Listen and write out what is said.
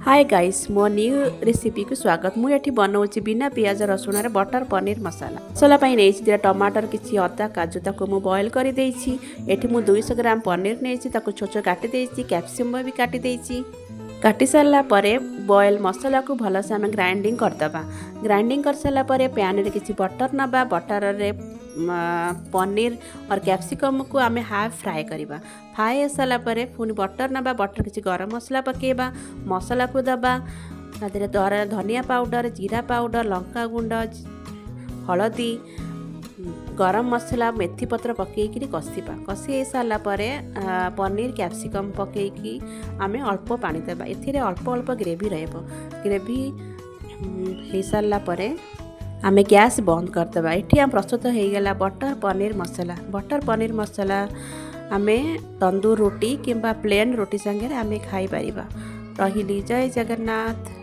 Hi guys मो new recipe को स्वागत। मुझे ये बनाऊँ बिना पियाज रसुण बटर पनीर मसाला मसाला नहीं दिटा टमाटर किसी अदा काजू ताको मु बॉयल कर देछि। एठी मु 200 ग्राम पनीर नहीं ताको छोट छोट काटी देछि, कैप्सिकम भी काटी देछि। काटी सारा पर बॉयल मसाला को भलसे आम ग्राइंडिंग करदबा। ग्राइंडिंग कर सारा पर पैन रे किसी बटर नबा, बटर रे पनीर और कैप्सिकम को आम हाफ फ्राए करवा। फ्राए सारा पर पुणी बटर नबा, बटर किसी गरम मसला पकेबा, मसला को दबा तादेह धनिया पाउडर, जीरा पाउडर, लंका गुंड, हलदी, गरम मसला, मेथी पत्र पकईकि कषिबा। कषि सारा पर पनीर कैप्सिकम पकईकि आम अल्प पानी देबा। एथिरे अल्प अल्प ग्रेवी रहबो। ग्रेवी हो सारा पर आम गैस बंद करदे। ये आम प्रस्तुत हो गला बटर पनीर मसाला। बटर पनीर मसाला आम तंदूर रोटी किंबा प्लेन रोटी संगे आम खाई पारिबा। रहिली जय जगन्नाथ।